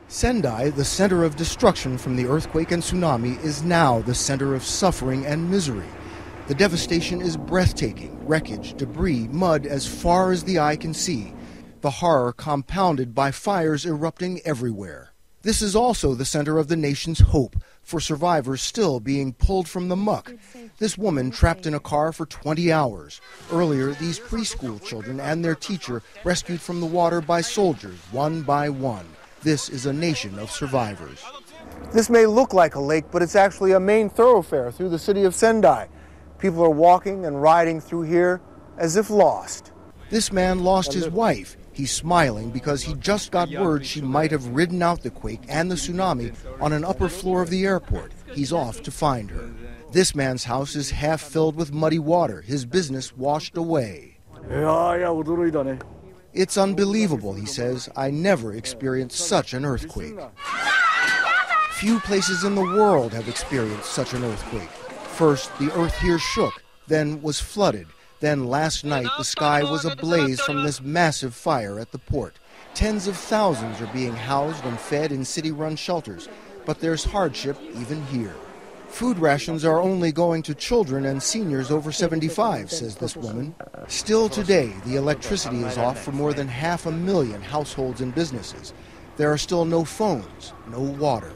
Sendai, the center of destruction from the earthquake and tsunami, is now the center of suffering and misery. The devastation is breathtaking: wreckage, debris, mud as far as the eye can see. The horror compounded by fires erupting everywhere. This is also the center of the nation's hope for survivors still being pulled from the muck. This woman trapped in a car for 20 hours. Earlier, these preschool children and their teacher rescued from the water by soldiers, one by one. This is a nation of survivors. This may look like a lake, but it's actually a main thoroughfare through the city of Sendai. People are walking and riding through here as if lost. This man lost his wife. He's smiling because he just got word she might have ridden out the quake and the tsunami on an upper floor of the airport. He's off to find her. This man's house is half filled with muddy water, his business washed away. It's unbelievable, he says. I never experienced such an earthquake. Few places in the world have experienced such an earthquake. First, the earth here shook, then was flooded. Then last night, the sky was ablaze from this massive fire at the port. Tens of thousands are being housed and fed in city-run shelters, but there's hardship even here. Food rations are only going to children and seniors over 75, says this woman. Still today, the electricity is off for more than 500,000 households and businesses. There are still no phones, no water.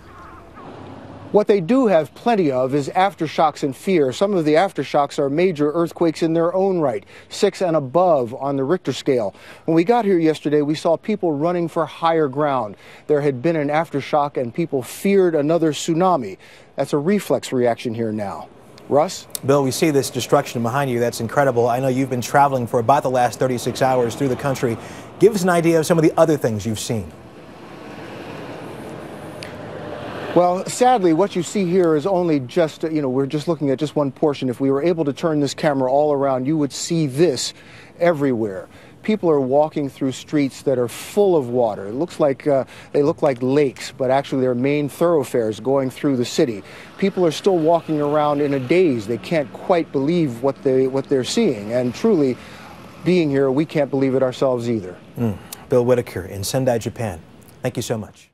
What they do have plenty of is aftershocks and fear. Some of the aftershocks are major earthquakes in their own right, 6 and above on the Richter scale. When we got here yesterday, we saw people running for higher ground. There had been an aftershock and people feared another tsunami. That's a reflex reaction here now. Russ? Bill, we see this destruction behind you. That's incredible. I know you've been traveling for about the last 36 hours through the country. Give us an idea of some of the other things you've seen. Well, sadly, what you see here is only just, we're just looking at just one portion. If we were able to turn this camera all around, you would see this everywhere. People are walking through streets that are full of water. It looks like they look like lakes, but actually they're main thoroughfares going through the city. People are still walking around in a daze. They can't quite believe what they're seeing. And truly, being here, we can't believe it ourselves either. Bill Whitaker in Sendai, Japan. Thank you so much.